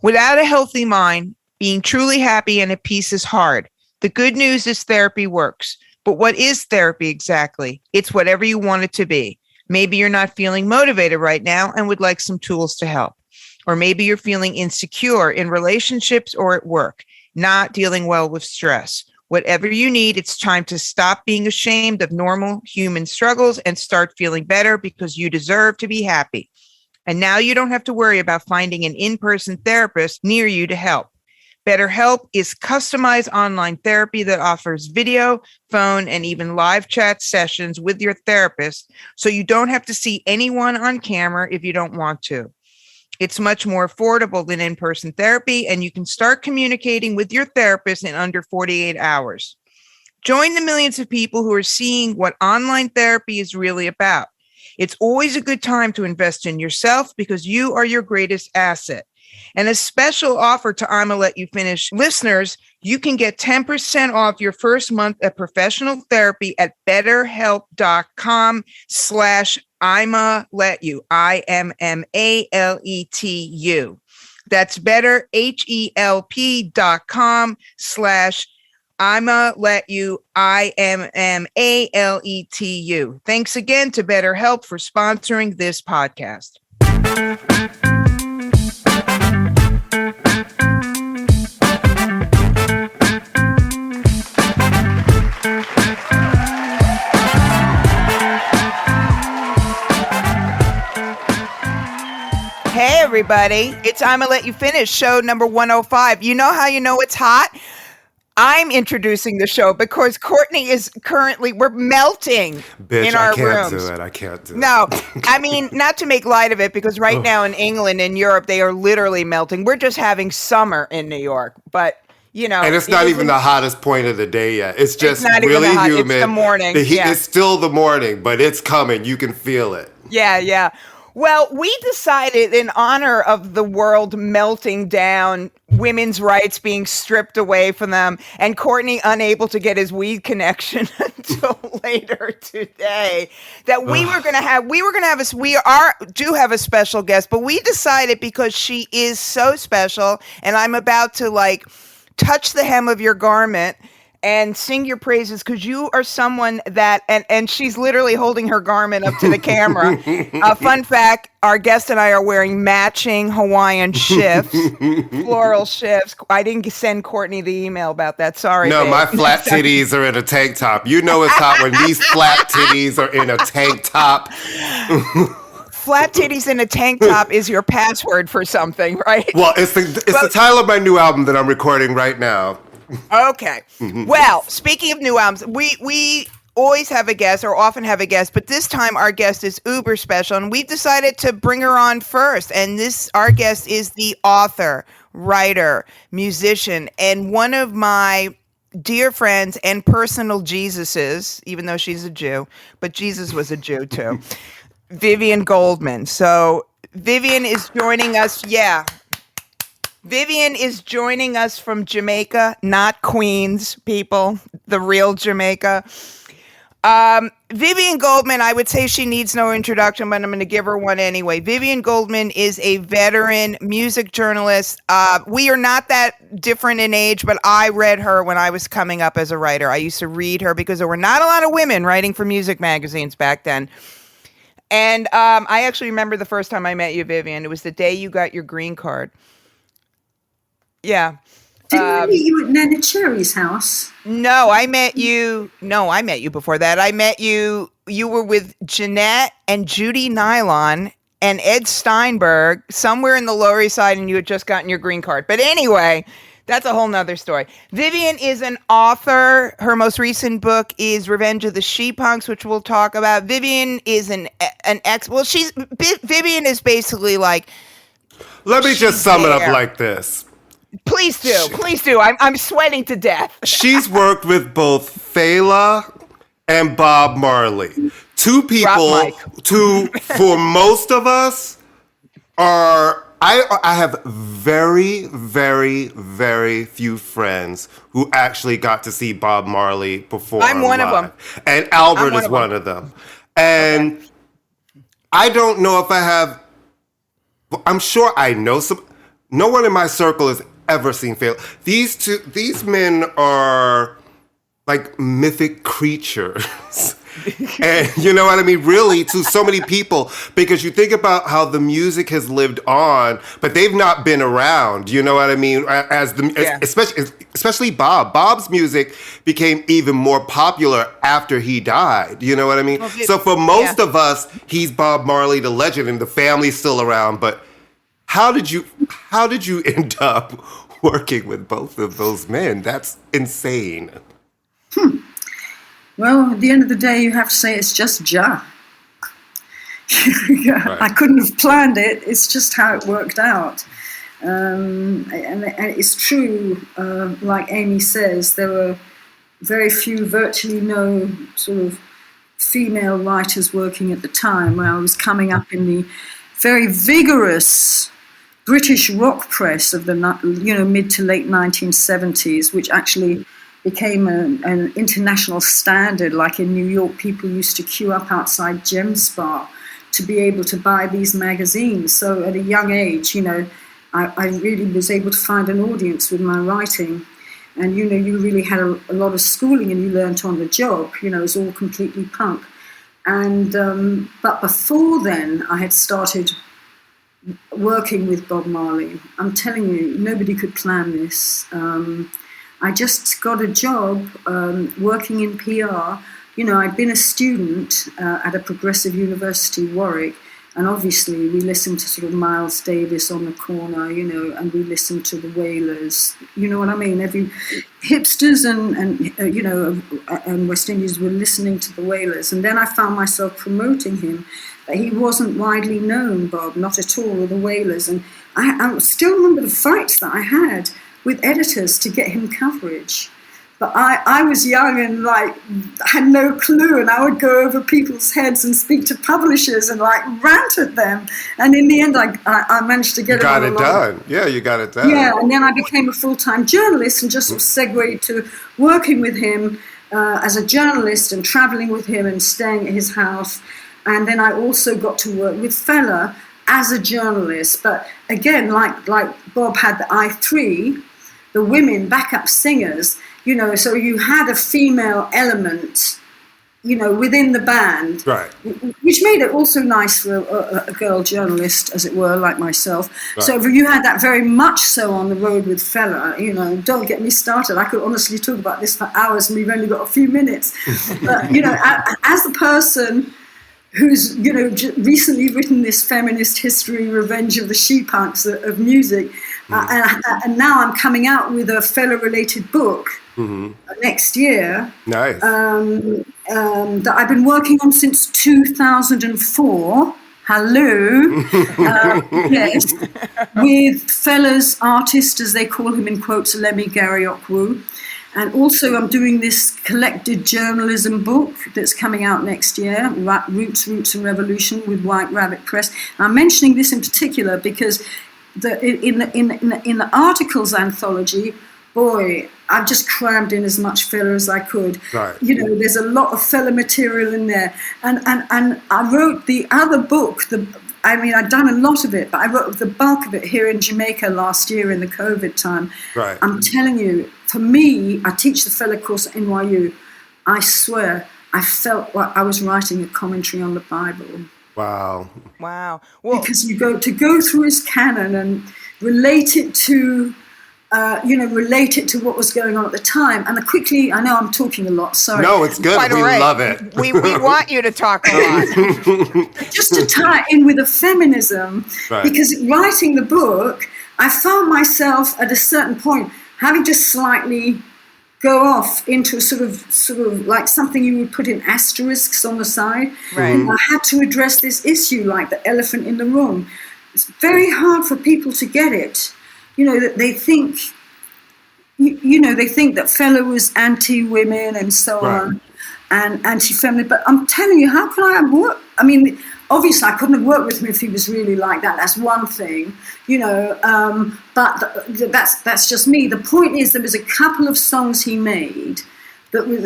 Without a healthy mind, being truly happy and at peace is hard. The good news is therapy works. But what is therapy exactly? It's whatever you want it to be. Maybe you're not feeling motivated right now and would like some tools to help. Or maybe you're feeling insecure in relationships or at work, not dealing well with stress. Whatever you need, it's time to stop being ashamed of normal human struggles and start feeling better because you deserve to be happy. And now you don't have to worry about finding an in-person therapist near you to help. BetterHelp is customized online therapy that offers video, phone, and even live chat sessions with your therapist, so you don't have to see anyone on camera if you don't want to. It's much more affordable than in-person therapy, and you can start communicating with your therapist in under 48 hours. Join the millions of people who are seeing what online therapy is really about. It's always a good time to invest in yourself because you are your greatest asset. And a special offer to ImmaLetYouFinish listeners, you can get 10% off your first month of professional therapy at betterhelp.com/ImmaLetYou, ImmaLetYou. That's betterhelp.com/ImmaLetYou, ImmaLetYou. Thanks again to BetterHelp for sponsoring this podcast. Hey, everybody. It's ImmaLetYouFinish, show number 105. You know how you know it's hot? I'm introducing the show because Courtney is we're melting in our rooms. I can't do it. No, I mean, not to make light of it, because right now in England and Europe, they are literally melting. We're just having summer in New York, but you know. And it's not even the hottest point of the day yet. It's just really humid. It's the morning. It's still the morning, but it's coming. You can feel it. Yeah. Well, we decided in honor of the world melting down, women's rights being stripped away from them, and Courtney unable to get his weed connection until later today, that we do have a special guest, but we decided because she is so special, and I'm about to touch the hem of your garment and sing your praises because you are someone that, and she's literally holding her garment up to the camera. Fun fact, our guest and I are wearing matching Hawaiian shifts, floral shifts. I didn't send Courtney the email about that. Sorry. No, babe. my flat titties are in a tank top. You know it's hot when these flat titties are in a tank top. Flat titties in a tank top is your password for something, right? Well, it's the title of my new album that I'm recording right now. Okay. Well, speaking of new albums, we always have a guest or often have a guest, but this time our guest is uber special, and we've decided to bring her on first. And our guest is the author, writer, musician, and one of my dear friends and personal Jesuses, even though she's a Jew, but Jesus was a Jew too, Vivien Goldman. So Vivien is joining us. Yeah. Vivien is joining us from Jamaica, not Queens, people, the real Jamaica. Vivien Goldman, I would say she needs no introduction, but I'm going to give her one anyway. Vivien Goldman is a veteran music journalist. We are not that different in age, but I read her when I was coming up as a writer. I used to read her because there were not a lot of women writing for music magazines back then. And I actually remember the first time I met you, Vivien. It was the day you got your green card. Yeah. Didn't I meet you at Nana Cherry's house? No, I met you before that. I met you were with Jeanette and Judy Nylon and Ed Steinberg somewhere in the Lower East Side, and you had just gotten your green card. But anyway, that's a whole nother story. Vivien is an author. Her most recent book is Revenge of the She-Punks, which we'll talk about. Vivien is Vivien is basically like. Let me just sum it up like this. Please do. I'm sweating to death. She's worked with both Fela and Bob Marley. Two people for most of us I have very, very, very few friends who actually got to see Bob Marley perform. I'm one of them. And Albert is one of them. And I don't know if I have, I'm sure I know some. No one in my circle has ever seen Fela. These men are like mythic creatures. And you know what I mean? Really, to so many people, because you think about how the music has lived on, but they've not been around. You know what I mean? Especially Bob. Bob's music became even more popular after he died. You know what I mean? Well, so for most of us, he's Bob Marley, the legend, and the family's still around. But how did you end up working with both of those men? That's insane. Well, at the end of the day, you have to say it's just Jah. Right. I couldn't have planned it. It's just how it worked out. And it's true, like Amy says, there were very few, virtually no sort of female writers working at the time when I was coming up in the very vigorous British rock press of the mid to late 1970s, which actually became an international standard. Like in New York, people used to queue up outside Gem Spa to be able to buy these magazines. So at a young age, I really was able to find an audience with my writing. And, you really had a lot of schooling and you learnt on the job. It was all completely punk. And but before then, I had started working with Bob Marley. I'm telling you, nobody could plan this. I just got a job working in PR. I'd been a student at a progressive university, Warwick, and obviously we listened to sort of Miles Davis on the corner, and we listened to the Wailers. You know what I mean? Every hipsters and West Indians were listening to the Wailers. And then I found myself promoting him. But he wasn't widely known, Bob, not at all, with the Wailers. And I still remember the fights that I had with editors to get him coverage. But I was young and had no clue, and I would go over people's heads and speak to publishers and rant at them. And in the end, I managed to get it. You got it done. Yeah, you got it done. Yeah, and then I became a full-time journalist and just sort of segued to working with him as a journalist and traveling with him and staying at his house. And then I also got to work with Fela as a journalist. But again, like Bob had the I3, the women backup singers, so you had a female element, within the band, right? Which made it also nice for a girl journalist, as it were, like myself. Right. So you had that very much so on the road with Fela. Don't get me started. I could honestly talk about this for hours, and we've only got a few minutes. But as a person who's recently written this feminist history, Revenge of the She-Punks of music, and now I'm coming out with a Fela-related book next year. Nice. That I've been working on since 2004. Hello. Yes. With Fela's artist, as they call him in quotes, Lemi Ghariokwu. And also I'm doing this collected journalism book that's coming out next year, Roots and Revolution, with White Rabbit Press. And I'm mentioning this in particular because in the articles anthology, boy, I've just crammed in as much Fela as I could. Right. There's a lot of Fela material in there. And I wrote the other book, I'd done a lot of it, but I wrote the bulk of it here in Jamaica last year in the COVID time. Right. I'm telling you, for me, I teach the Fela course at NYU. I swear, I felt like I was writing a commentary on the Bible. Wow. Well, because you go through his canon and relate it to what was going on at the time. And quickly, I know I'm talking a lot, sorry. No, it's good. We love it. We want you to talk a lot. Just to tie it in with the feminism, right. Because writing the book, I found myself at a certain point having to slightly go off into sort of like something you would put in asterisks on the side. Right. And I had to address this issue like the elephant in the room. It's very hard for people to get it. That they think, they think that Fela was anti-women and so on, and anti-feminine. But I'm telling you, how can I have worked? I mean, obviously, I couldn't have worked with him if he was really like that. That's one thing, but that's just me. The point is, there was a couple of songs he made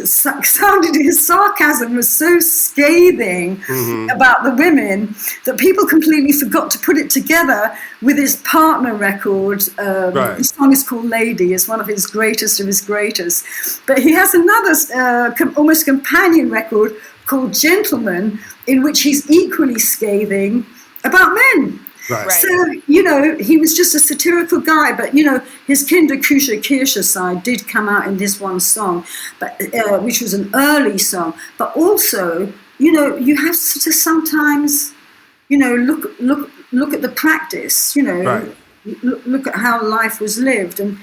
sounded, his sarcasm was so scathing about the women that people completely forgot to put it together with his partner record. The song is called Lady. It's one of his greatest of his greatest. But he has another almost companion record called Gentleman, in which he's equally scathing about men. Right. So, he was just a satirical guy, but, his Kinderküche side did come out in this one song, but which was an early song. But also, you have to sometimes, look at the practice, look at how life was lived. And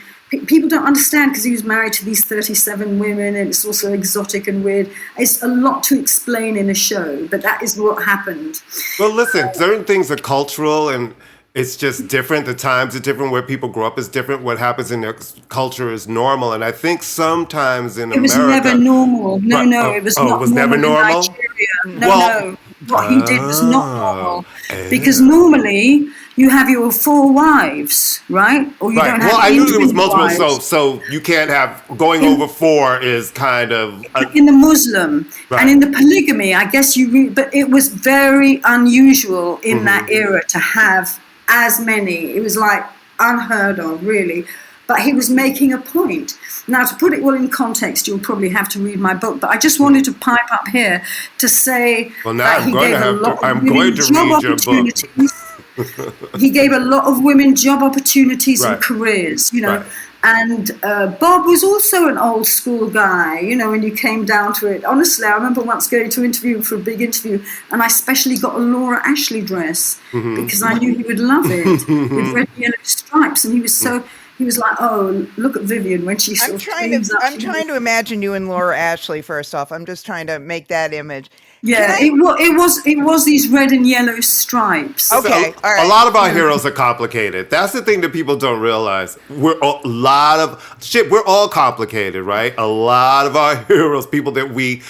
people don't understand, because he was married to these 37 women, and it's also exotic and weird. It's a lot to explain in a show, but that is what happened. Well, listen, certain things are cultural, and it's just different. The times are different. Where people grow up is different. What happens in their culture is normal. And I think sometimes in America... It was never normal. No, it was not normal. It was never normal? No. What he did was not normal. Because normally... you have your 4 wives, right? Or you don't have. Well, I knew there was multiple, so you can't have going over 4 is kind of in the Muslim and in the polygamy. I guess but it was very unusual in that era to have as many. It was like unheard of, really. But he was making a point. Now, to put it all in context, you'll probably have to read my book. But I just wanted to pipe up here to say that he gave a lot of women job opportunities. He gave a lot of women job opportunities and careers, And Bob was also an old school guy, when you came down to it. Honestly, I remember once going to interview for a big interview, and I specially got a Laura Ashley dress because I knew he would love it with red and yellow stripes. And he was like, oh, look at Vivien when she sort of cleans up. I'm trying to imagine you and Laura Ashley first off. I'm just trying to make that image. Yeah, it was these red and yellow stripes. Okay, so, all right. A lot of our heroes are complicated. That's the thing that people don't realize. We're all complicated, right? A lot of our heroes, people that we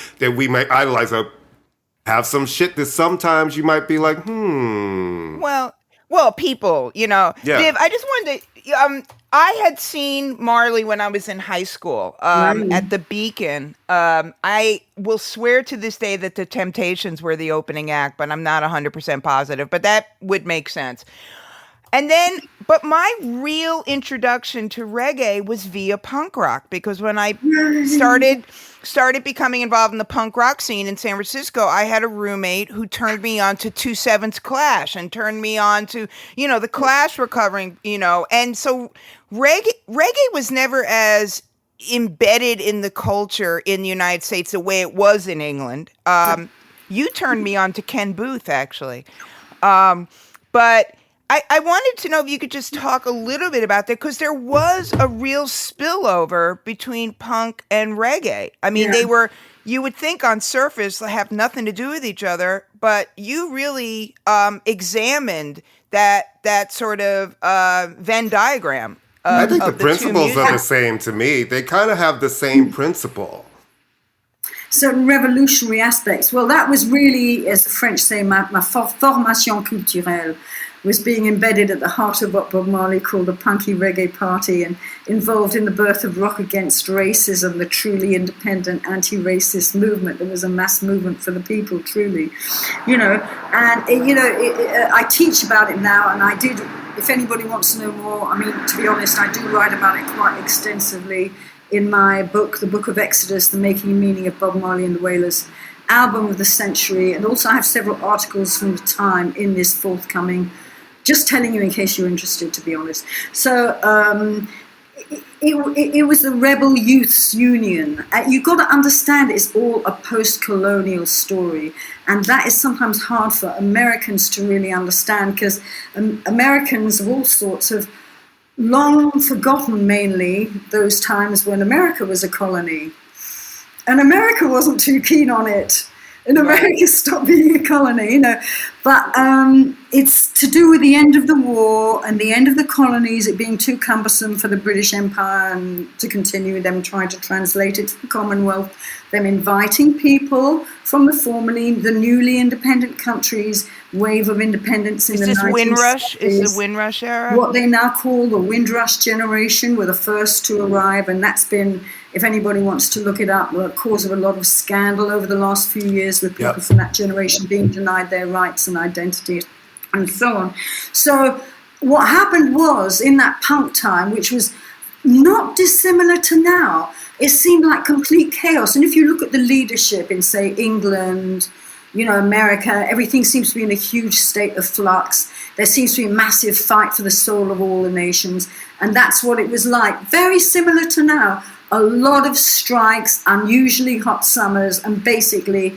might idolize, have some shit that sometimes you might be like, Well, people, Yeah. Viv, I just wanted to. I had seen Marley when I was in high school at the Beacon. I will swear to this day that the Temptations were the opening act, but I'm not 100% positive. But that would make sense. And then, but my real introduction to reggae was via punk rock, because when I started becoming involved in the punk rock scene in San Francisco, I had a roommate who turned me on to 2/7's Clash and turned me on to, the Clash were covering, and so reggae was never as embedded in the culture in the United States the way it was in England. You turned me on to Ken Booth, actually. But I wanted to know if you could just talk a little bit about that, because there was a real spillover between punk and reggae. I mean, they were, you would think on surface, they have nothing to do with each other, but you really examined that sort of Venn diagram. I think the principles are the same to me. They kind of have the same principle. Certain revolutionary aspects. Well, that was really, as the French say, ma formation culturelle, was being embedded at the heart of what Bob Marley called the punky reggae party, and involved in the birth of Rock Against Racism, the truly independent anti-racist movement. There was a mass movement for the people, truly, I teach about it now, and I did, if anybody wants to know more, I mean, to be honest, I do write about it quite extensively in my book, The Book of Exodus, The Making and Meaning of Bob Marley and the Wailers, Album of the Century, and also I have several articles from the time in this forthcoming. Just telling you in case you're interested, to be honest. So it was the Rebel Youths Union. You've got to understand it's all a post-colonial story. And that is sometimes hard for Americans to really understand, because Americans of all sorts have long forgotten mainly those times when America was a colony. And America wasn't too keen on it. And America stopped being a colony, But it's to do with the end of the war and the end of the colonies, it being too cumbersome for the British Empire and to continue them trying to translate it to the Commonwealth, them inviting people from the newly independent countries wave of independence in is the this 1960s. Windrush? Is the Windrush era? What they now call the Windrush generation were the first to arrive, and that's been, if anybody wants to look it up, the cause of a lot of scandal over the last few years with people from that generation being denied their rights and identity and so on. So what happened was, in that punk time, which was not dissimilar to now, it seemed like complete chaos. And if you look at the leadership in, say, England, America, everything seems to be in a huge state of flux. There seems to be a massive fight for the soul of all the nations. And that's what it was like. Very similar to now. A lot of strikes, unusually hot summers, and basically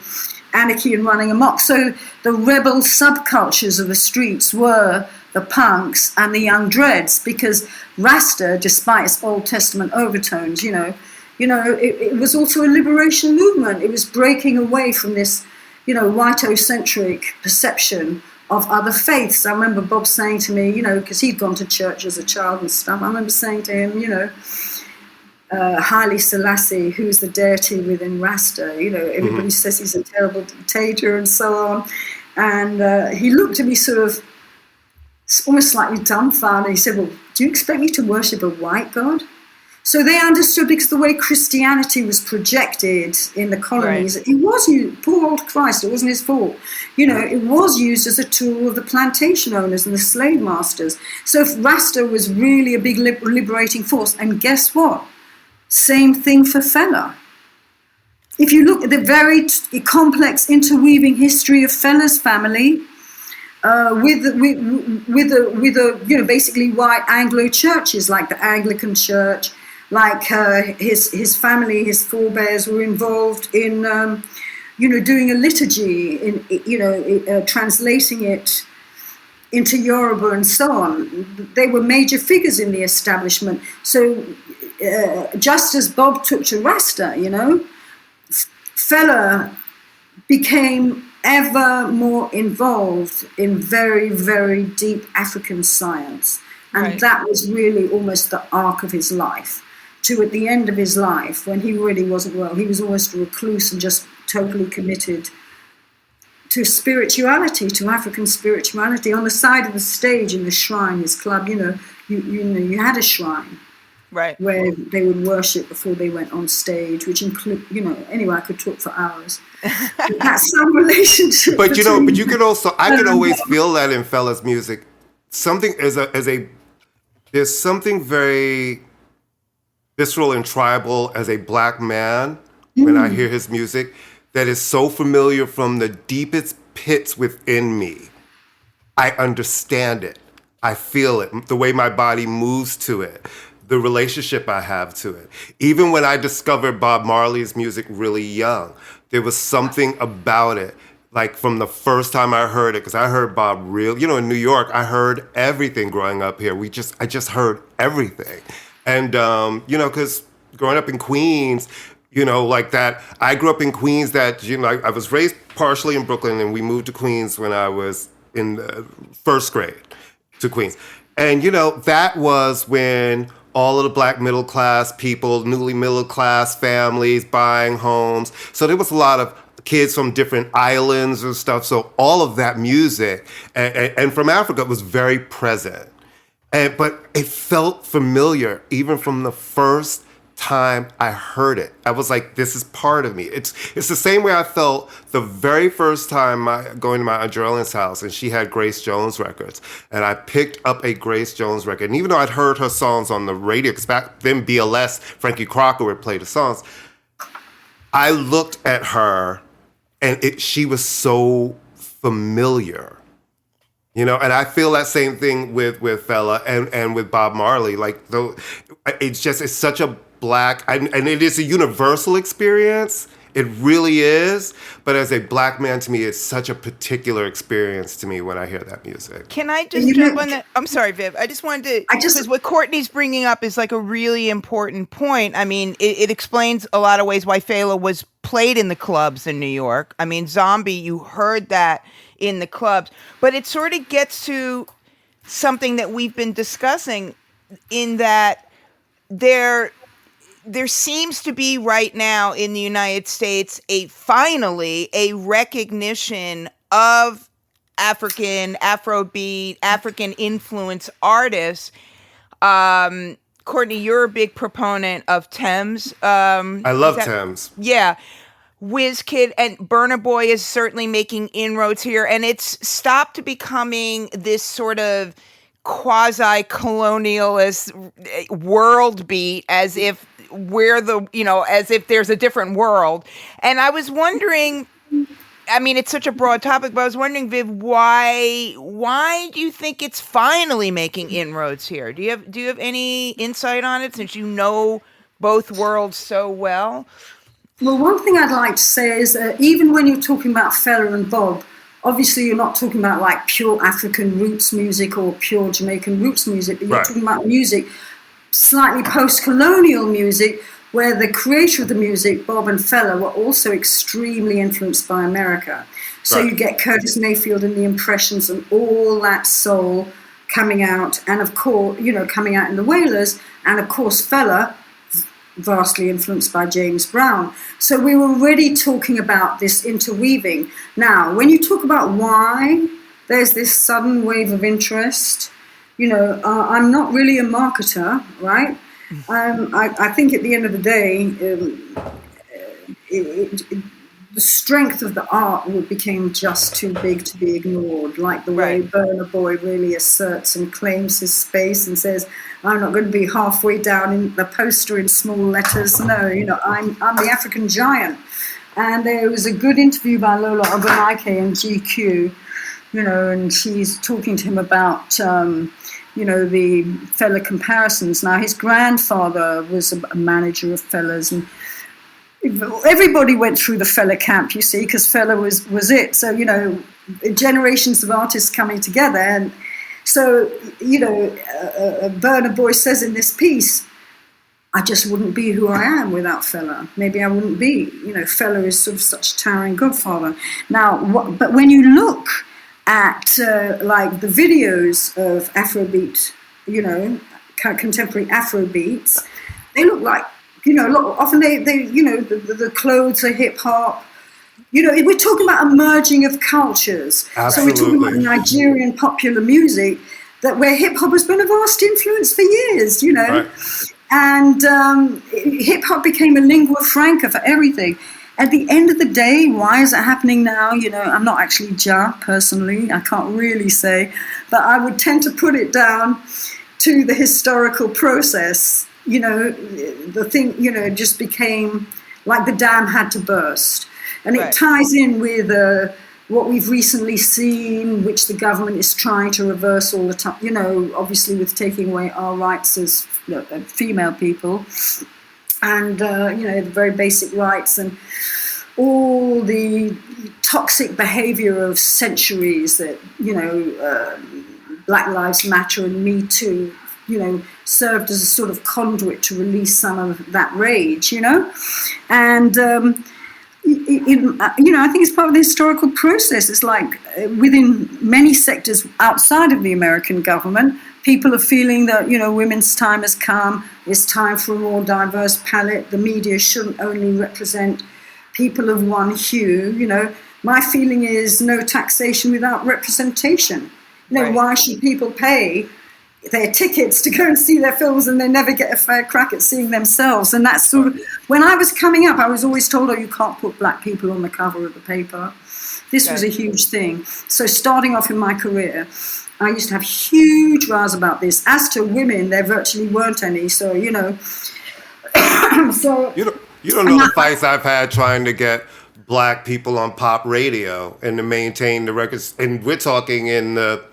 anarchy and running amok. So the rebel subcultures of the streets were the punks and the young dreads, because Rasta, despite its Old Testament overtones, it was also a liberation movement. It was breaking away from this, white-ocentric perception of other faiths. I remember Bob saying to me, because he'd gone to church as a child and stuff, I remember saying to him, Haile Selassie, who's the deity within Rasta, everybody says he's a terrible dictator and so on. And he looked at me sort of almost slightly dumbfounded. He said, well, do you expect me to worship a white god? So they understood, because the way Christianity was projected in the colonies, it was used, poor old Christ, it wasn't his fault. It was used as a tool of the plantation owners and the slave masters. So Rasta was really a big liberating force. And guess what? Same thing for Fela. If you look at the very complex interweaving history of Fela's family, with basically white Anglo churches like the Anglican Church, like his family, his forebears were involved in, doing a liturgy, in translating it into Yoruba and so on. They were major figures in the establishment. So just as Bob took to Rasta, Fela became ever more involved in very, very deep African science. And that was really almost the arc of his life. To at the end of his life, when he really wasn't well, he was almost a recluse and just totally committed to spirituality, to African spirituality. On the side of the stage in the shrine, his club, you had a shrine. Right. Where they would worship before they went on stage, which include, anyway, I could talk for hours. That's some relationship. But you could also, I could always feel that in Fela's music. There's something very visceral and tribal as a black man when I hear his music that is so familiar from the deepest pits within me. I understand it. I feel it. The way my body moves to it. The relationship I have to it. Even when I discovered Bob Marley's music really young, there was something about it, like from the first time I heard it, because I heard Bob in New York, I heard everything growing up here. I just heard everything. And, because growing up in Queens, like that, I grew up in Queens that, I was raised partially in Brooklyn, and we moved to Queens when I was in the first grade to Queens. And, that was when all of the black middle class people, newly middle class families buying homes. So there was a lot of kids from different islands and stuff. So all of that music and from Africa was very present. But it felt familiar even from the first time I heard it. I was like, this is part of me. It's the same way I felt the very first time going to my Aunt Geraldine's house, and she had Grace Jones records. And I picked up a Grace Jones record. And even though I'd heard her songs on the radio, because back then BLS, Frankie Crocker would play the songs, I looked at her and she was so familiar. And I feel that same thing with Fela and with Bob Marley. Like, though, it's such a black, and it is a universal experience. It really is. But as a black man, to me, it's such a particular experience to me when I hear that music. Can I just jump on that? I'm sorry, Viv. I just wanted to, because what Courtney's bringing up is like a really important point. I mean, it explains a lot of ways why Fela was played in the clubs in New York. I mean, Zombie, you heard that in the clubs. But it sort of gets to something that we've been discussing, in that there seems to be right now in the United States finally a recognition of African, Afrobeat, African influence artists. Courtney, you're a big proponent of Thames. I love Thames. Yeah. WizKid and Burna Boy is certainly making inroads here, and it's stopped becoming this sort of quasi-colonialist world beat as if as if there's a different world. And I was wondering, I mean, it's such a broad topic, but I was wondering, Viv, why do you think it's finally making inroads here? Do you have any insight on it, since you know both worlds so well? Well, one thing I'd like to say is even when you're talking about Fela and Bob, obviously you're not talking about like pure African roots music or pure Jamaican roots music, but you're talking about music, slightly post-colonial music, where the creator of the music, Bob and Fela, were also extremely influenced by America. So you get Curtis Mayfield and the Impressions and all that soul coming out, and of course, coming out in the Wailers, and of course Fela, vastly influenced by James Brown. So we were already talking about this interweaving. Now, when you talk about why there's this sudden wave of interest, I'm not really a marketer, right? I think at the end of the day, the strength of the art became just too big to be ignored, like the way Burna Boy really asserts and claims his space and says, I'm not going to be halfway down in the poster in small letters. No, I'm the African giant. And there was a good interview by Lola Ogunike in GQ, and she's talking to him about, the Fela comparisons. Now, his grandfather was a manager of Fela's, and everybody went through the Fela camp, you see, because Fela was it. So, generations of artists coming together. And so, Burna Boy says in this piece, I just wouldn't be who I am without Fela. Maybe I wouldn't be. Fela is sort of such a towering godfather. Now, but when you look at like the videos of Afrobeat, contemporary Afrobeats, they look like, often they the clothes are hip hop. We're talking about a merging of cultures. Absolutely. So we're talking about Nigerian popular music, where hip hop has been a vast influence for years, Right. And hip hop became a lingua franca for everything. At the end of the day, why is it happening now? I'm not actually Ja personally. I can't really say, but I would tend to put it down to the historical process. The thing, just became like the dam had to burst. And it ties in with what we've recently seen, which the government is trying to reverse all the time, obviously with taking away our rights as female people. And, the very basic rights and all the toxic behavior of centuries that, Black Lives Matter and Me Too, served as a sort of conduit to release some of that rage, And, I think it's part of the historical process. It's like within many sectors outside of the American government, people are feeling that, women's time has come. It's time for a more diverse palette. The media shouldn't only represent people of one hue. My feeling is no taxation without representation. Why should people pay their tickets to go and see their films and they never get a fair crack at seeing themselves? And that's sort of, when I was coming up, I was always told, you can't put black people on the cover of the paper. This was a huge thing. So starting off in my career, I used to have huge rows about this. As to women, there virtually weren't any. So, so you don't know the fights I've had trying to get black people on pop radio and to maintain the records. And we're talking in the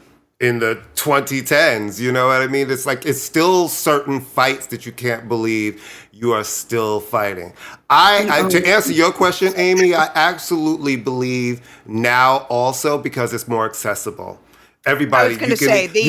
2010s, you know what I mean? It's like, it's still certain fights that you can't believe you are still fighting. To answer your question, Amy, I absolutely believe now also because it's more accessible. Everybody, you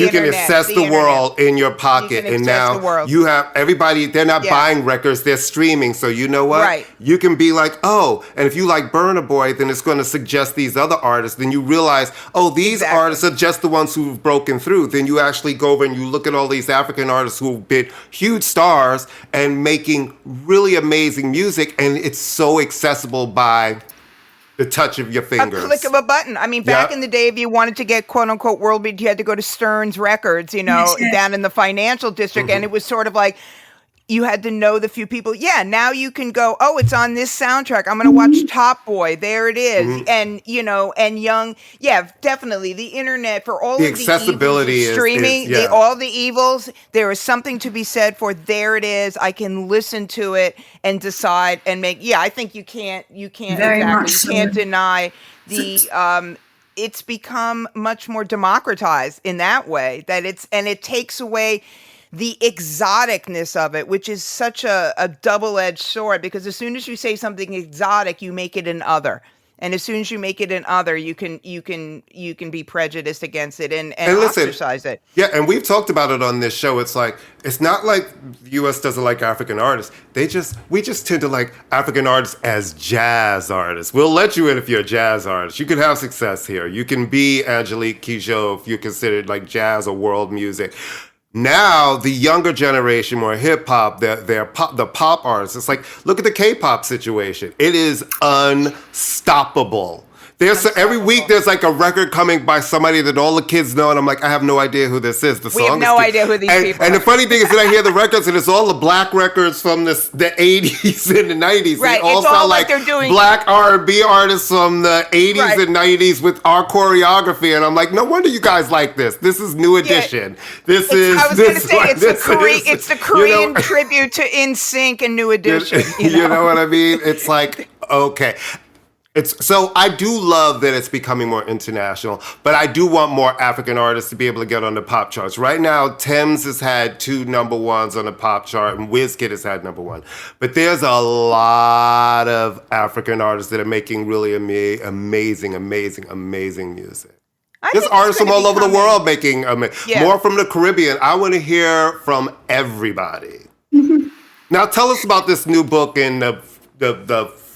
can access the world in your pocket, and now you have everybody. They're not buying records; they're streaming. So you know what? Right. You can be like, and if you like Burna Boy, then it's going to suggest these other artists. Then you realize, these artists are just the ones who've broken through. Then you actually go over and you look at all these African artists who've been huge stars and making really amazing music, and it's so accessible by the touch of your fingers. A click of a button. I mean, back in the day, if you wanted to get quote unquote world beat, you had to go to Stearns Records, down in the financial district. And it was sort of like, you had to know the few people. Yeah, now you can go, oh, it's on this soundtrack. I'm going to watch Top Boy. There it is. And, and young. Yeah, definitely. The internet, for all the of the accessibility evils of streaming, all the evils, there is something to be said for there it is. I can listen to it and decide and make. Yeah, I think you can't Very much so. You can't deny the, it's become much more democratized in that way and it takes away the exoticness of it, which is such a double-edged sword, because as soon as you say something exotic, you make it an other. And as soon as you make it an other, you can be prejudiced against it and ostracize it. Yeah, and we've talked about it on this show. It's like, it's not like the U.S. doesn't like African artists. We just tend to like African artists as jazz artists. We'll let you in if you're a jazz artist. You can have success here. You can be Angelique Kidjo if you're considered like jazz or world music. Now, the younger generation, more hip-hop, the pop artists, it's like, look at the K-pop situation. It is unstoppable. Every week there's like a record coming by somebody that all the kids know, and I'm like, I have no idea who this is. We have no idea who these people are. And the funny thing is that I hear the records, and it's all the black records from the 80s and the 90s. Right, They all sound like they're doing black R&B artists from the 80s and 90s with our choreography, and I'm like, no wonder you guys like this. This is New Edition. I was going to say, it's the Korean tribute to NSYNC and New Edition. You know what I mean? It's like, okay. So I do love that it's becoming more international, but I do want more African artists to be able to get on the pop charts. Right now, Thames has had 2 number ones on the pop chart, and WizKid has had number 1. But there's a lot of African artists that are making really amazing music. There's artists from all over the world making more from the Caribbean. I want to hear from everybody. Now, tell us about this new book in the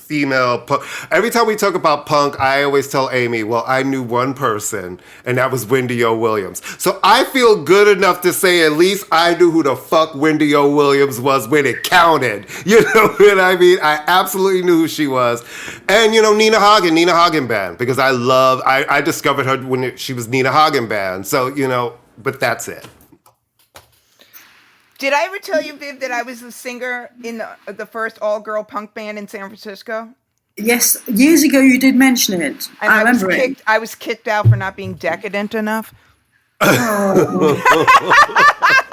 female punk. Every time we talk about punk, I always tell Amy, well, I knew one person, and that was Wendy O. Williams. So I feel good enough to say at least I knew who the fuck Wendy O. Williams was when it counted. You know what I mean? I absolutely knew who she was. And, Nina Hagen Band, because I discovered her when she was Nina Hagen Band. So, but that's it. Did I ever tell you, Viv, that I was the singer in the first all-girl punk band in San Francisco? Yes, years ago you did mention it. And I remember it. I was kicked out for not being decadent enough. Oh.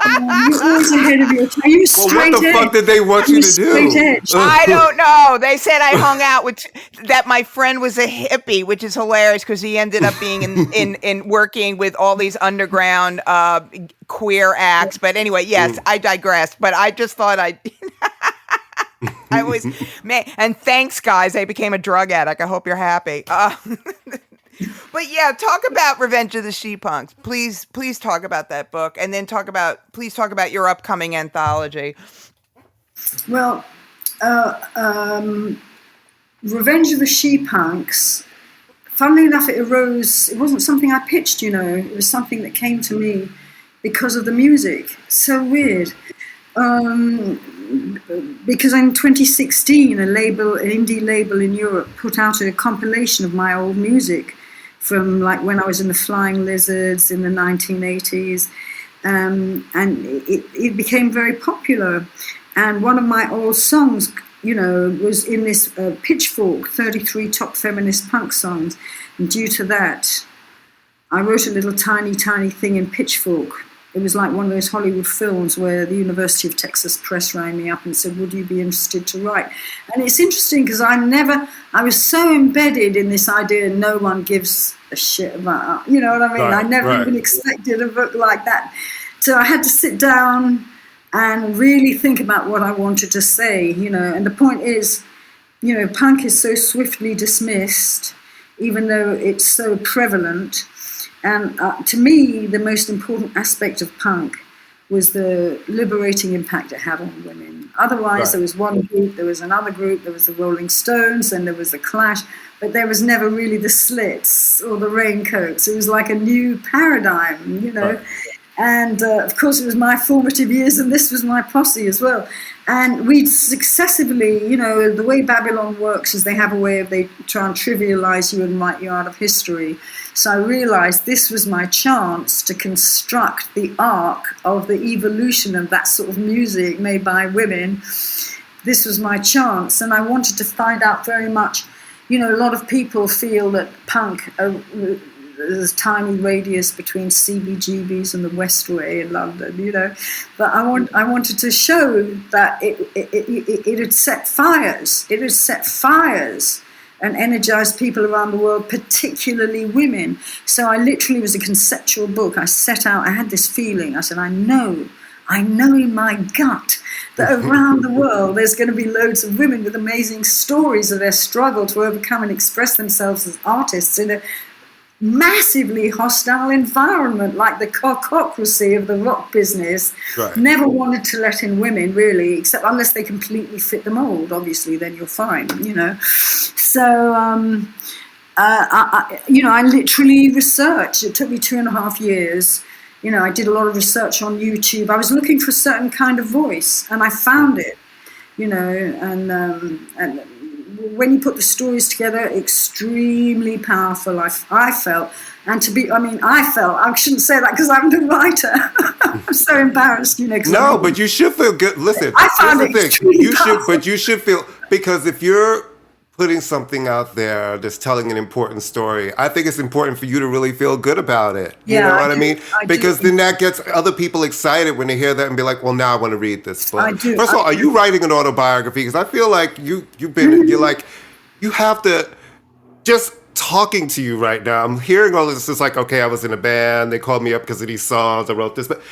You're always ahead of your time. Are you straight edge? What the fuck did they want you to do? Edge? I don't know. They said I hung out with that. My friend was a hippie, which is hilarious because he ended up being in working with all these underground queer acts. But anyway, yes, I digressed. But I just thought I was man. And thanks, guys. I became a drug addict. I hope you're happy. But yeah, talk about Revenge of the She-Punks. Please talk about that book, and then please talk about your upcoming anthology. Well, Revenge of the She-Punks, funnily enough, it wasn't something I pitched, it was something that came to me because of the music. So weird. Because in 2016, an indie label in Europe put out a compilation of my old music from like when I was in the Flying Lizards in the 1980s, and it became very popular. And one of my old songs, was in this Pitchfork 33 top feminist punk songs. And due to that, I wrote a little tiny thing in Pitchfork. It was like one of those Hollywood films where the University of Texas Press rang me up and said, would you be interested to write? And it's interesting because I was so embedded in this idea no one gives a shit about, you know what I mean? Right, I never even expected a book like that. So I had to sit down and really think about what I wanted to say, and the point is, punk is so swiftly dismissed, even though it's so prevalent. And to me, the most important aspect of punk was the liberating impact it had on women. Otherwise, there was one group, there was another group, there was the Rolling Stones, and there was the Clash, but there was never really the Slits or the Raincoats. It was like a new paradigm, Right. And of course, it was my formative years, and this was my posse as well. And we'd successively, you know, the way Babylon works is they have a way of, they try and trivialize you and write you out of history. So I realized this was my chance to construct the arc of the evolution of that sort of music made by women. This was my chance, and I wanted to find out very much, you know, a lot of people feel that punk, there's a tiny radius between CBGB's and the Westway in London, you know. But I wanted to show that it had set fires. It had set fires and energized people around the world, particularly women. So I literally, it was a conceptual book. I set out, I had this feeling. I said, I know in my gut that around the world there's going to be loads of women with amazing stories of their struggle to overcome and express themselves as artists in a massively hostile environment, like the cockocracy of the rock business. Right. Never wanted to let in women, really, except unless they completely fit the mold. Obviously, then you're fine, you know. So, I literally researched. It took me 2.5 years. You know, I did a lot of research on YouTube. I was looking for a certain kind of voice, and I found it. You know, and when you put the stories together, extremely powerful, I felt. And I shouldn't say that because I'm the writer. I'm so embarrassed, you know. No, but you should feel good. Listen, I found it extremely powerful. But you should feel, because if you're putting something out there that's telling an important story, I think it's important for you to really feel good about it. You know what I mean? Because then that gets other people excited when they hear that and be like, well, now I want to read this book. I do. First of all, are you writing an autobiography? Because I feel like you're like, you have to, just talking to you right now, I'm hearing all this. It's like, okay, I was in a band. They called me up because of these songs. I wrote this, but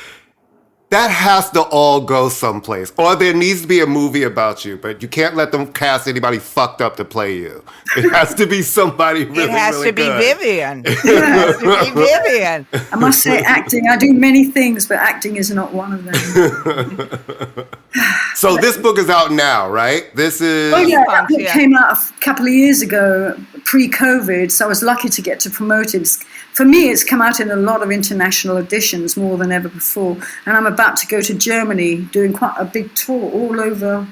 that has to all go someplace. Or there needs to be a movie about you, but you can't let them cast anybody fucked up to play you. It has to be somebody really, it has really to be good. Vivien. It has to be Vivien. I must say, acting. I do many things, but acting is not one of them. So this book is out now, right? This is... Oh, yeah, that book came out a couple of years ago, pre-COVID, so I was lucky to get to promote it. For me, it's come out in a lot of international editions, more than ever before. And I'm about to go to Germany, doing quite a big tour all over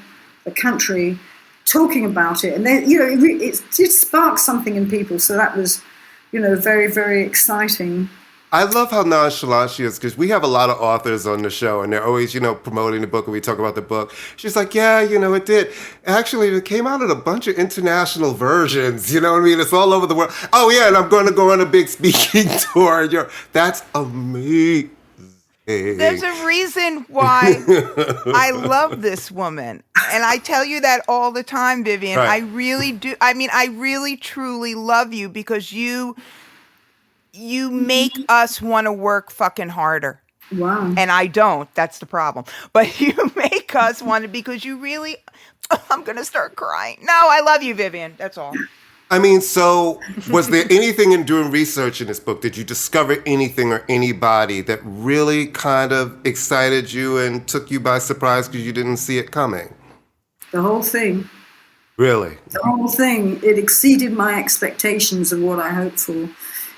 the country, talking about it. And then, you know, it sparked something in people. So that was, you know, very, very exciting. I love how nonchalant she is, because we have a lot of authors on the show and they're always, you know, promoting the book and we talk about the book. She's like, yeah, you know, it did. Actually, it came out in a bunch of international versions. You know what I mean? It's all over the world. Oh, yeah, and I'm going to go on a big speaking tour. That's amazing. There's a reason why I love this woman. And I tell you that all the time, Vivien. Right. I really do. I mean, I really, truly love you because you make us want to work fucking harder. Wow. And I don't. That's the problem. But you make us want to, because you really, I'm going to start crying. No, I love you, Vivien. That's all. I mean, so was there anything in doing research in this book? Did you discover anything or anybody that really kind of excited you and took you by surprise because you didn't see it coming? The whole thing. Really? The whole thing. It exceeded my expectations of what I hoped for.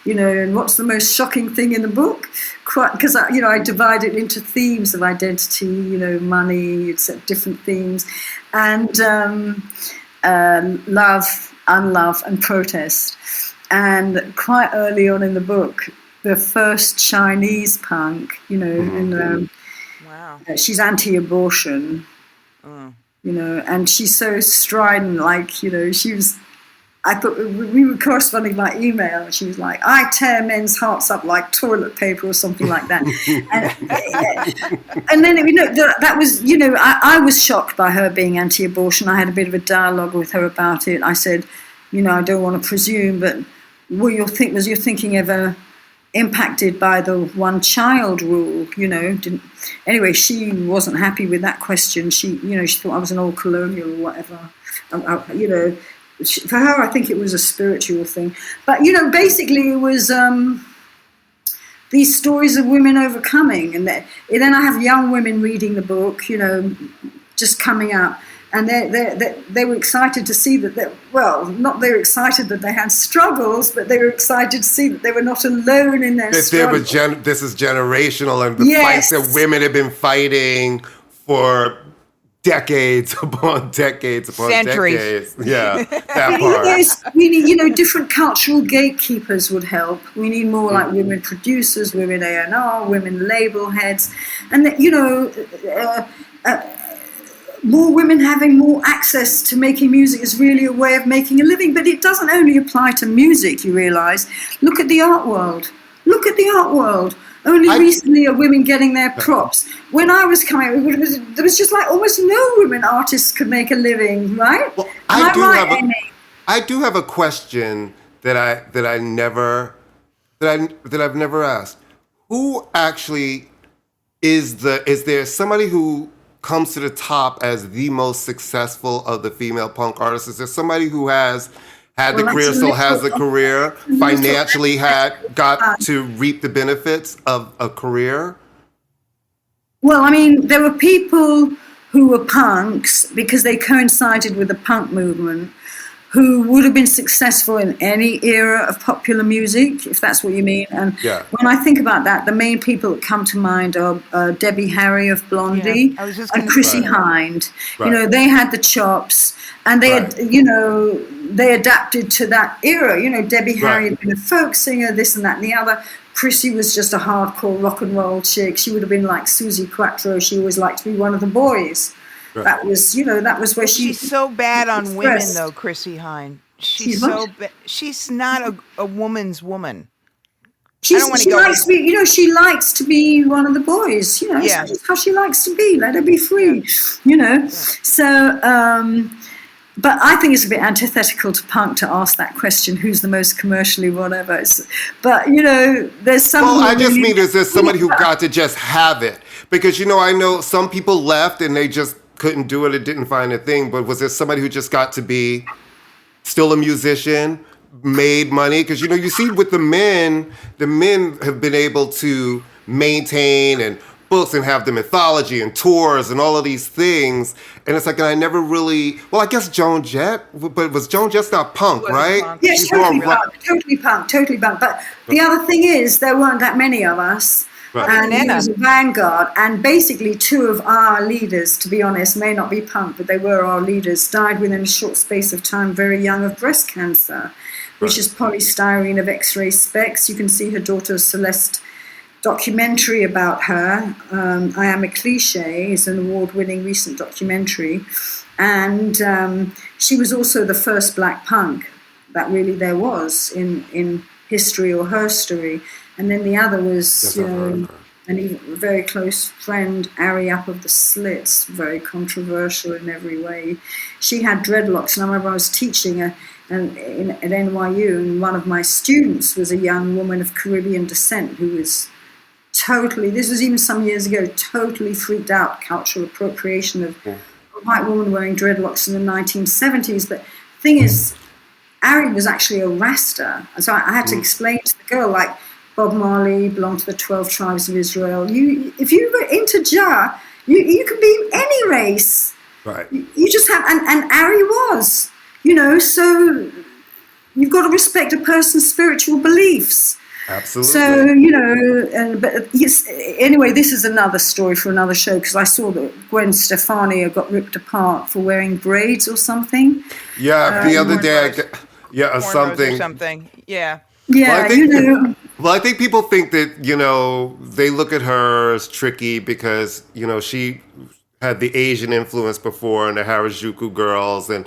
You know, and what's the most shocking thing in the book? Because, I divide it into themes of identity, you know, money, it's different themes, and love, unlove, and protest. And quite early on in the book, the first Chinese punk, you know, and wow. She's anti-abortion, you know, and she's so strident, like, you know, I thought we were corresponding by email. She was like, I tear men's hearts up like toilet paper or something like that. and then, you know, that was, you know, I was shocked by her being anti-abortion. I had a bit of a dialogue with her about it. I said, you know, I don't want to presume, but was your thinking ever impacted by the one-child rule, you know? Anyway, she wasn't happy with that question. She thought I was an old colonial or whatever, you know. For her, I think it was a spiritual thing. But, you know, basically it was these stories of women overcoming. And then I have young women reading the book, you know, just coming out. And they were excited to see that, not they were excited that they had struggles, but they were excited to see that they were not alone in their struggles. This is generational, and the fights that women have been fighting for decades upon decades upon centuries. Decades. Yeah, that part. We need, different cultural gatekeepers would help. We need more like women producers, women A&R, women label heads, and more women having more access to making music is really a way of making a living. But it doesn't only apply to music, you realise. Look at the art world. Only recently are women getting their props. When I was coming, there was just like almost no women artists could make a living, right? Well, I do have a question that I've never asked. Who actually is there somebody who comes to the top as the most successful of the female punk artists? Is there somebody who has had the career, still has the career, financially got to reap the benefits of a career? Well, I mean, there were people who were punks because they coincided with the punk movement, who would have been successful in any era of popular music, if that's what you mean. And when I think about that, the main people that come to mind are Debbie Harry of Blondie and Chrissie Hynde. Right. They had the chops, and they had, they adapted to that era. Debbie Harry had been a folk singer, this and that and the other. Chrissie was just a hardcore rock and roll chick. She would have been like Susie Quattro. She always liked to be one of the boys. Right. That was where she's so bad on women, though, Chrissie Hynde. She's so bad. She's not a woman's woman. She likes to be one of the boys. That's just how she likes to be. Let her be free. So, but I think it's a bit antithetical to punk to ask that question: who's the most commercially whatever? There's some. Well, I just mean is there somebody who got to just have it? Because I know some people left and they just couldn't do it, didn't find a thing, but was there somebody who just got to be still a musician, made money? Because you see with the men have been able to maintain and books and have the mythology and tours and all of these things, and it's like, and I never really, I guess Joan Jett, but was Joan Jett not punk, right? Yes, totally punk. But the other thing is, there weren't that many of us. Right. And he was a vanguard, and basically two of our leaders, to be honest, may not be punk, but they were our leaders, died within a short space of time, very young, of breast cancer, which is polystyrene of X-ray specs. You can see her daughter Celeste documentary about her. I Am a Cliche is an award-winning recent documentary, and she was also the first black punk that really there was in history or herstory. And then the other was, an even very close friend, Ari Up of the Slits, very controversial in every way. She had dreadlocks, and I remember I was teaching at NYU, and one of my students was a young woman of Caribbean descent who was totally, this was even some years ago, totally freaked out cultural appropriation of a white woman wearing dreadlocks in the 1970s. But the thing is, Ari was actually a Rasta. So I had to explain to the girl, like, Bob Marley belonged to the 12 tribes of Israel. If you were into Jah, you can be any race. Right. You just have, and Ari was, so you've got to respect a person's spiritual beliefs. Absolutely. So, but yes, anyway, this is another story for another show, because I saw that Gwen Stefani got ripped apart for wearing braids or something. Yeah, the other day, something. Yeah. Yeah, Well, I think people think that, they look at her as tricky because, she had the Asian influence before and the Harajuku girls. And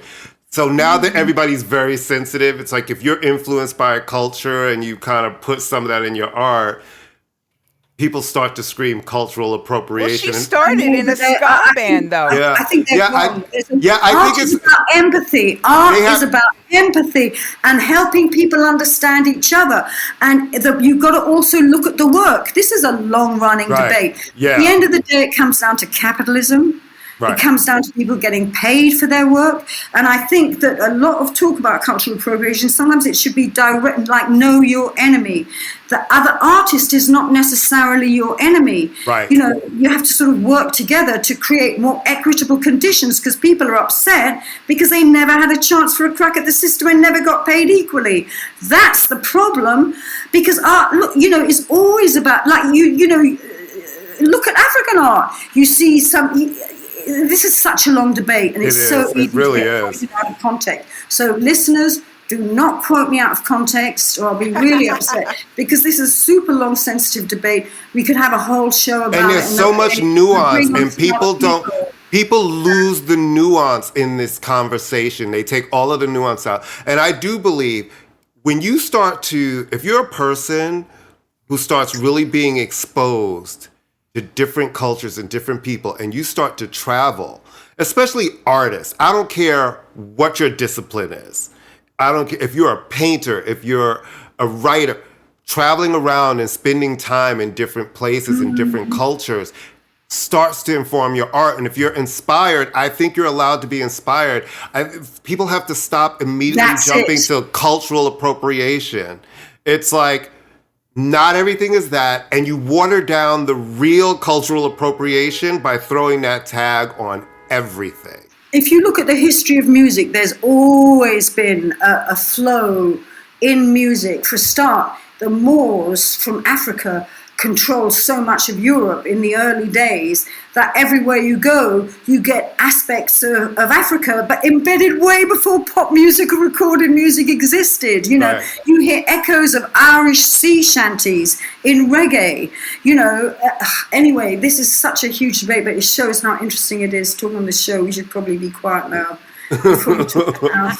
so now that everybody's very sensitive, it's like if you're influenced by a culture and you kind of put some of that in your art, people start to scream cultural appropriation. Well, she started in a ska band, though. I think they're wrong. I think it's about empathy. Art is about empathy and helping people understand each other. And you've got to also look at the work. This is a long-running debate. Yeah. At the end of the day, it comes down to capitalism. Right. It comes down to people getting paid for their work. And I think that a lot of talk about cultural appropriation, sometimes it should be direct, like know your enemy. The other artist is not necessarily your enemy. Right. You know, you have to sort of work together to create more equitable conditions, because people are upset because they never had a chance for a crack at the system and never got paid equally. That's the problem, because art, look, you know, is always about, like, you know, look at African art. You see this is such a long debate, and it's so easy to get quoted out of context. So listeners, do not quote me out of context, or I'll be really upset, because this is a super long, sensitive debate. We could have a whole show about it. And there's so much nuance, and people lose the nuance in this conversation. They take all of the nuance out. And I do believe when you start to, if you're a person who starts really being exposed to different cultures and different people, and you start to travel, especially artists, I don't care what your discipline is. I don't care if you're a painter, if you're a writer, traveling around and spending time in different places and different cultures starts to inform your art. And if you're inspired, I think you're allowed to be inspired. People have to stop immediately jumping to cultural appropriation. It's like, not everything is that, and you water down the real cultural appropriation by throwing that tag on everything. If you look at the history of music, there's always been a flow in music. For a start, the Moors from Africa controlled so much of Europe in the early days that everywhere you go, you get aspects of Africa, but embedded way before pop music or recorded music existed. You know, You hear echoes of Irish sea shanties in reggae. You know, anyway, this is such a huge debate, but it shows how interesting it is talking on this show. We should probably be quiet now before we talk about.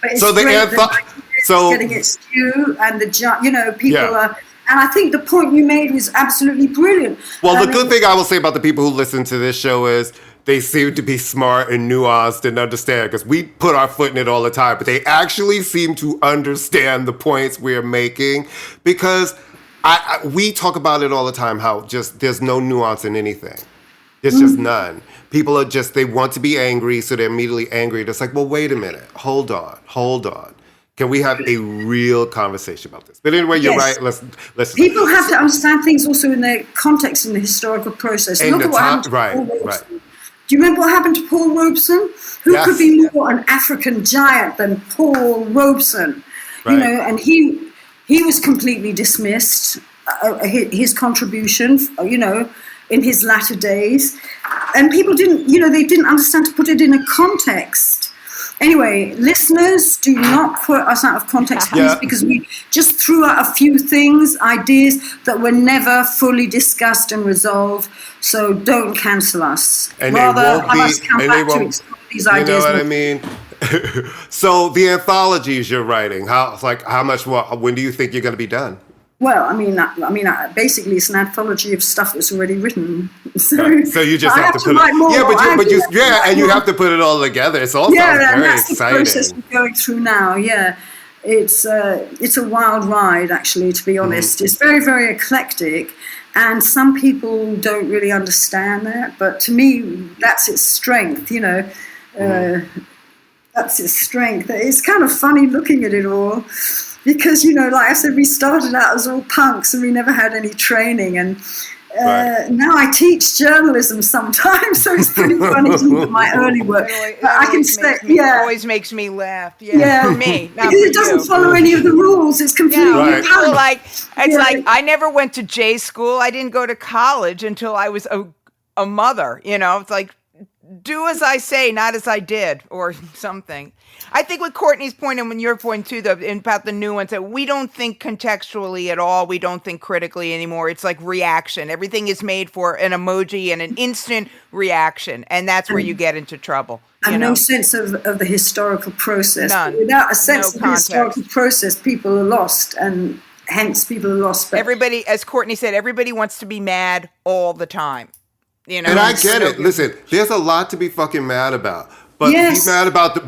But it's so the getting its due, and people are. And I think the point you made was absolutely brilliant. Well, the good thing I will say about the people who listen to this show is they seem to be smart and nuanced and understand, because we put our foot in it all the time, but they actually seem to understand the points we're making, because we talk about it all the time, how just there's no nuance in anything. There's just none. People are just, they want to be angry, so they're immediately angry. It's like, well, wait a minute. Hold on. Can we have a real conversation about this? But anyway, you're right. Let's. People have to understand things also in their context, in the historical process. Look at what happened to Paul Robeson. Do you remember what happened to Paul Robeson? Who could be more an African giant than Paul Robeson? Right. You know, and he was completely dismissed. His contribution, you know, in his latter days, and people didn't, you know, they didn't understand to put it in a context. Anyway, listeners, do not quote us out of context, please, because we just threw out a few things, ideas that were never fully discussed and resolved. So don't cancel us. And rather have us come back to explore these ideas. You know what I mean? So the anthologies you're writing, when do you think you're going to be done? Well, I mean, basically, it's an anthology of stuff that's already written. So you just have to put it. More, and you have to put it all together. It's all sounds very that's exciting. The process we're going through now. Yeah, it's a wild ride, actually. To be honest, It's very, very eclectic, and some people don't really understand that. But to me, that's its strength. You know, that's its strength. It's kind of funny looking at it all. Because, you know, like I said, we started out as all punks and we never had any training. And now I teach journalism sometimes, so it's pretty funny to look at my early work. But I can say, it always makes me laugh. For me. Not because it doesn't follow any of the rules. It's completely like I never went to J school. I didn't go to college until I was a mother. You know, it's like, do as I say, not as I did, or something. I think with Courtney's point and when your point too, about the nuance, that we don't think contextually at all. We don't think critically anymore. It's like reaction. Everything is made for an emoji and an instant reaction, and that's where you get into trouble. And no sense of the historical process. None. Without a sense of the historical process, people are lost, and hence people are lost. But everybody, as Courtney said, everybody wants to be mad all the time. You know, and I get it. Listen, there's a lot to be fucking mad about. But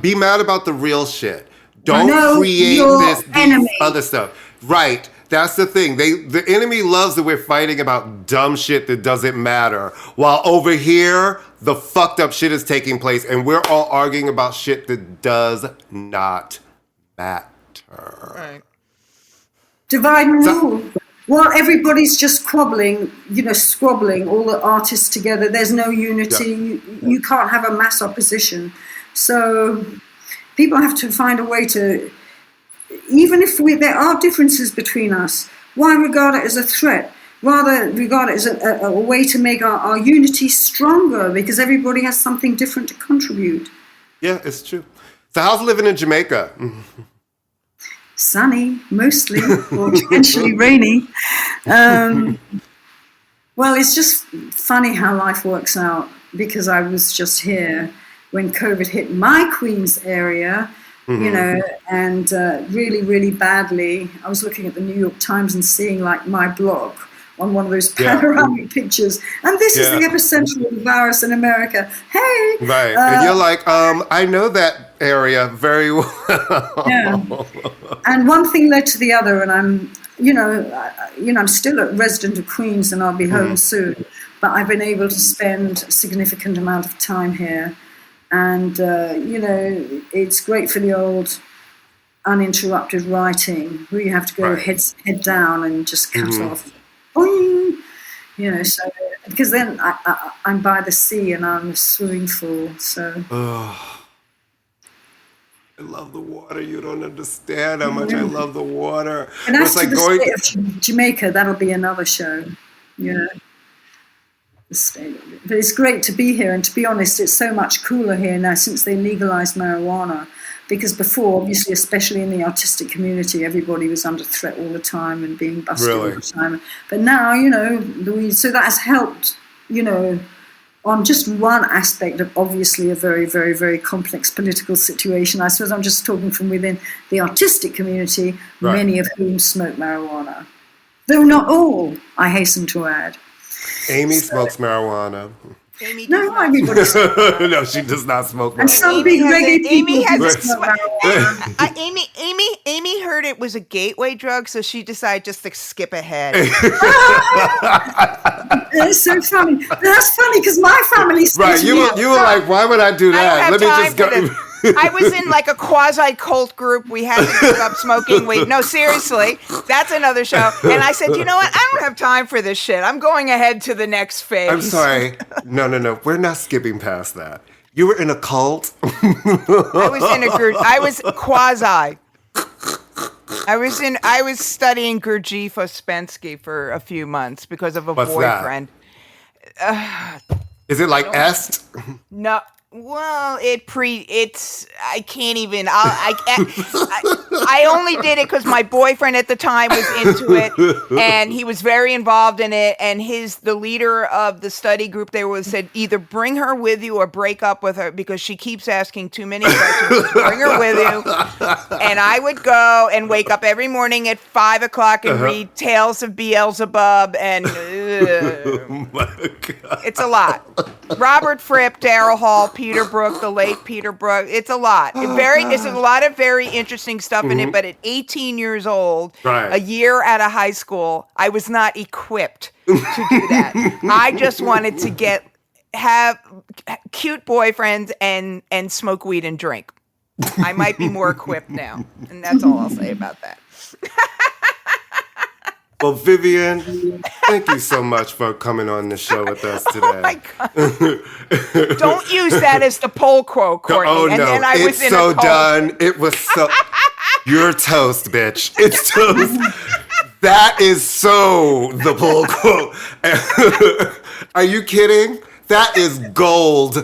be mad about the real shit. Don't create this other stuff. Right. That's the thing. The enemy loves that we're fighting about dumb shit that doesn't matter. While over here, the fucked up shit is taking place and we're all arguing about shit that does not matter. Right. Divide and rule. While everybody's just squabbling, all the artists together, there's no unity. Yeah. You can't have a mass opposition. So people have to find a way to, even if there are differences between us, why regard it as a threat? Rather regard it as a way to make our unity stronger, because everybody has something different to contribute. Yeah, it's true. So how's living in Jamaica? Sunny, mostly, or potentially rainy. Well, it's just funny how life works out, because I was just here when COVID hit my Queens area, and really, really badly. I was looking at the New York Times and seeing like my blog on one of those panoramic pictures. And this is the epicenter of the virus in America. Hey! Right. And you're like, I know that area very well. Yeah. And one thing led to the other, and I'm still a resident of Queens and I'll be home soon, but I've been able to spend a significant amount of time here. And, it's great for the old uninterrupted writing where you have to go head down and just cut off. Boing! So because then I'm by the sea and I'm a swimming pool, so. I love the water. You don't understand how much I love the water. And as to the state of Jamaica, that'll be another show. But it's great to be here, and to be honest, it's so much cooler here now since they legalized marijuana, because before, obviously, especially in the artistic community, everybody was under threat all the time and being busted all the time. But now, so that has helped, on just one aspect of obviously a very, very, very complex political situation. I suppose I'm just talking from within the artistic community, many of whom smoke marijuana. Though not all, I hasten to add. Amy smokes marijuana. Amy no, everybody smokes marijuana. No, she does not smoke marijuana. And some big reggae people smoke marijuana. Amy heard it was a gateway drug, so she decided just to skip ahead. It's so funny. That's funny because my family smokes marijuana. You were like, why would I do that? Let me just go. I was in like a quasi-cult group. We had to give up smoking weed. No, seriously, that's another show. And I said, you know what? I don't have time for this shit. I'm going ahead to the next phase. I'm sorry. No. We're not skipping past that. You were in a cult? I was in a group. I was quasi. I was studying Gurdjieff Ouspensky for a few months because of a boyfriend. Is it like est? No. Well, I can't even, I only did it because my boyfriend at the time was into it and he was very involved in it. And the leader of the study group, said, either bring her with you or break up with her because she keeps asking too many questions. Bring her with you. And I would go and wake up every morning at 5:00 and read Tales of Beelzebub and oh my God. It's a lot. Robert Fripp, Daryl Hall, Peter Brook, the late Peter Brook. It's a lot. It's a lot of very interesting stuff in it. But at 18 years old, a year out of high school, I was not equipped to do that. I just wanted to have cute boyfriends and smoke weed and drink. I might be more equipped now, and that's all I'll say about that. Well, Vivien, thank you so much for coming on the show with us today. Oh my God. Don't use that as the poll quote, Courtney. Oh, no. And then I was in so a cult. done. It was so... You're toast, bitch. It's toast. That is so the poll quote. Are you kidding? That is gold.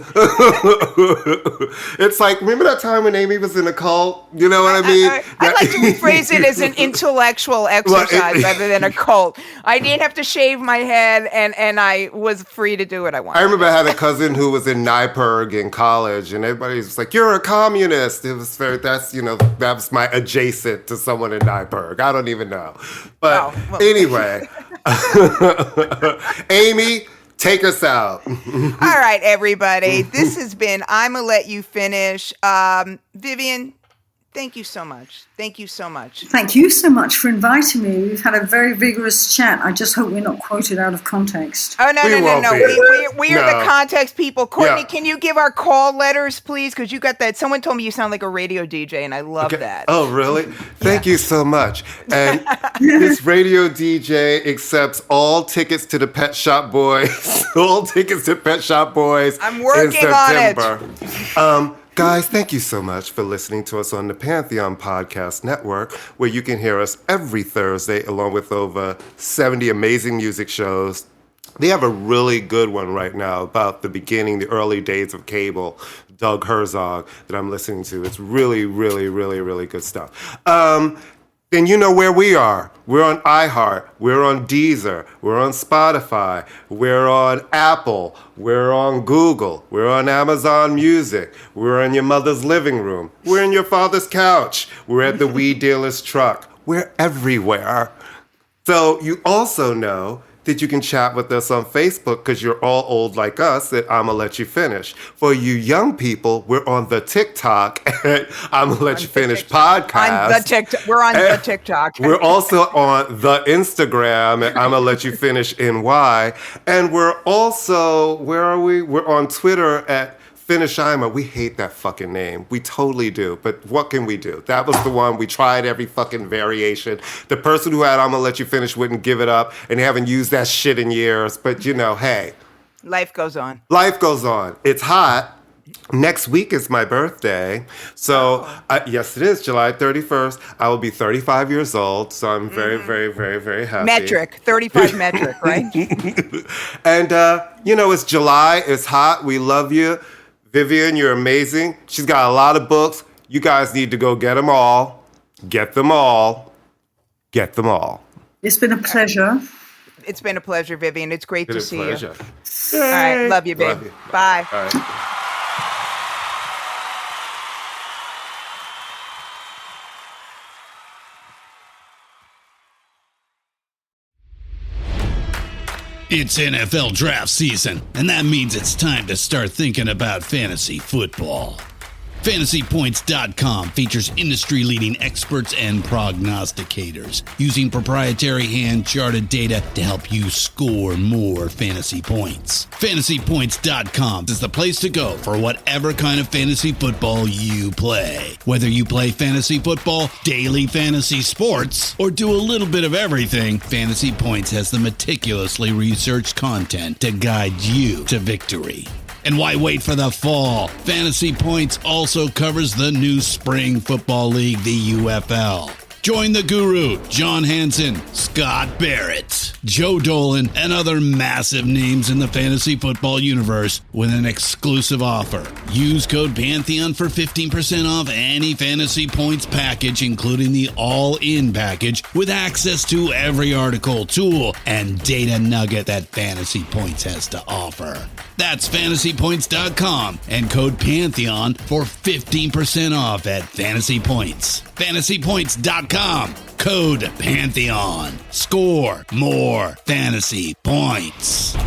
It's like, remember that time when Amy was in a cult? You know what I mean? I like to rephrase it as an intellectual exercise rather than a cult. I didn't have to shave my head, and I was free to do what I wanted. I remember I had a cousin who was in NYPIRG in college, and everybody was like, "You're a communist." It was that was my adjacent to someone in NYPIRG. I don't even know, but anyway, Amy. Take us out. All right, everybody. This has been ImmaLetYouFinish. Vivien, Thank you so much. Thank you so much. Thank you so much for inviting me. We've had a very vigorous chat. I just hope we're not quoted out of context. Oh, no. We are the context people. Courtney, Yeah. Can you give our call letters, please? Because you got that. Someone told me you sound like a radio DJ, and I love that. Oh, really? Thank you so much. And this radio DJ accepts all tickets to the Pet Shop Boys. All tickets to Pet Shop Boys. I'm working on it. Guys, thank you so much for listening to us on the Pantheon Podcast Network, where you can hear us every Thursday, along with over 70 amazing music shows. They have a really good one right now about the beginning, the early days of cable, Doug Herzog, that I'm listening to. It's really, really, really, really good stuff. Then you know where we are. We're on iHeart. We're on Deezer. We're on Spotify. We're on Apple. We're on Google. We're on Amazon Music. We're in your mother's living room. We're in your father's couch. We're at the weed dealer's truck. We're everywhere. So you also know that you can chat with us on Facebook because you're all old like us at ImmaLetYouFinish. For you young people, we're on the TikTok at ImmaLetYouFinish podcast. We're on the TikTok. We're also on the Instagram at ImmaLetYouFinish NY. And we're also, where are we? We're on Twitter at Finish Ima. We hate that fucking name. We totally do. But what can we do? That was the one. We tried every fucking variation. The person who had ImmaLetYouFinish wouldn't give it up, and they haven't used that shit in years. But you know, hey. Life goes on. Life goes on. It's hot. Next week is my birthday. So, yes, it is July 31st. I will be 35 years old. So I'm very, very, very, very happy. Metric. 35 metric, right? And, it's July. It's hot. We love you. Vivien, you're amazing. She's got a lot of books. You guys need to go get them all. Get them all. Get them all. It's been a pleasure. It's been a pleasure, Vivien. It's great to see you. All right. Love you, babe. Love you. Bye. All right. It's NFL draft season, and that means it's time to start thinking about fantasy football. FantasyPoints.com features industry-leading experts and prognosticators using proprietary hand-charted data to help you score more fantasy points. FantasyPoints.com is the place to go for whatever kind of fantasy football you play. Whether you play fantasy football, daily fantasy sports, or do a little bit of everything, Fantasy Points has the meticulously researched content to guide you to victory. And why wait for the fall? Fantasy Points also covers the new spring football league, the UFL. Join the guru, John Hansen, Scott Barrett, Joe Dolan, and other massive names in the fantasy football universe with an exclusive offer. Use code Pantheon for 15% off any Fantasy Points package, including the all-in package, with access to every article, tool, and data nugget that Fantasy Points has to offer. That's FantasyPoints.com and code Pantheon for 15% off at Fantasy Points. FantasyPoints.com, code Pantheon. Score more fantasy points.